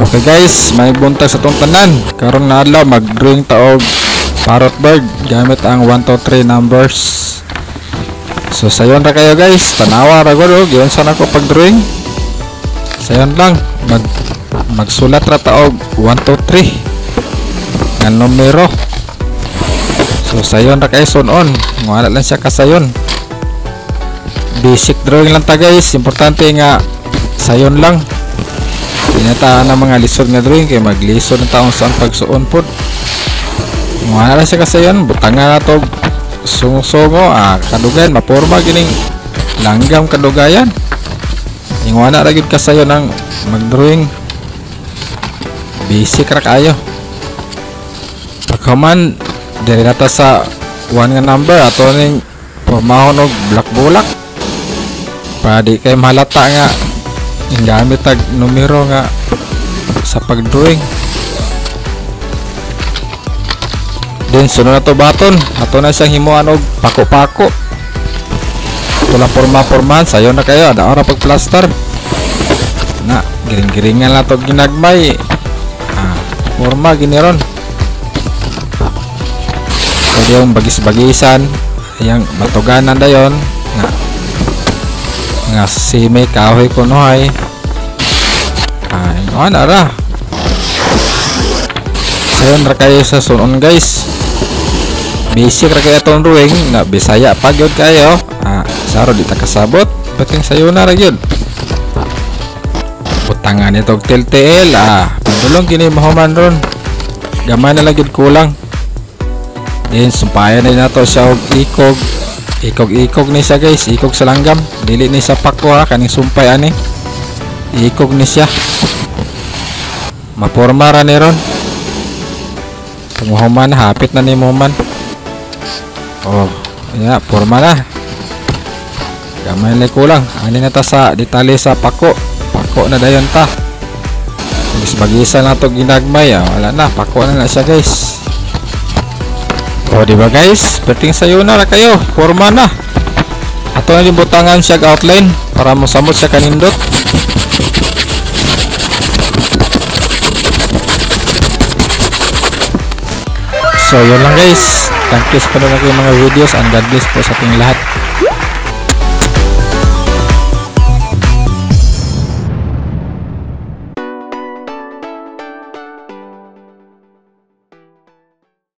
Okay guys, may buntag sa tong tanan. Karon na adlaw mag-drawing taog parrot bird gamit ang 1 to 3 numbers. So sayon ra kayo guys, tanawa ra gud og giyon sana ko pag-drawing. Sayon lang magsulat ra taog 1 to 3 nga numero. So sayon ra kayo sunon, wala lang siya kasayon. Basic drawing lang ta guys, importante nga sayon lang. Tinata na mga lisod nga drawing kay maglisod ng taong saan pagsuon pod. Wala lang siya kasayon, butangan na to sungo-sungo, kadugayan maporma gining langgam kadugayan. Yung wala ra gyud kasayon ang mag-drawing. Basic ra kayo. Pagkaman diri nata sa 1 nga number ato ning formahon og black bulak. Para di kay mahalata nga gamit tag numero nga sa pag-drawing. Then sunod na to baton, ato na siyang himuan og pako-pako. Ito lang porma-pormahan, sayo na kayo, ada ora pag-plaster. Na, giring-giringan lang to ginagmay. Forma giniron. Pwede yung bagis-bagisan, yung batuganan dayon nga si may kahoy kunoy. Ano ra? Sayon ra kayo sa sunon guys. Basic ra kayo itong drawing na Bisaya pa gyud kayo. Saro di ta kasabot. Bating sayo na ra gyud. Butangan itong TLTL. Padulong kini mahuman ron. Gamay na lang gyud kulang. Then sumpayan na nato siya og ikog. Ikog ni siya guys, ikog sa langgam, dili ni sa pako kaning sumpay ani. Ikog ni siya. Maporma ra ni ron. Pagmuhuman hapit na ni muhuman. Porma na. Gamay lang kulang. Ani na ta sa detalye sa pako. Pako na dayon ta. Bagis-bagisan na to ginagmay, wala na, pako na siya guys. Diba guys, perting sayo na kayo, forma na. Ato na din butangan siya outline para mosamot siya kanindot. So yun lang guys, thank you sa panonood ng mga videos and God bless po sa ating lahat.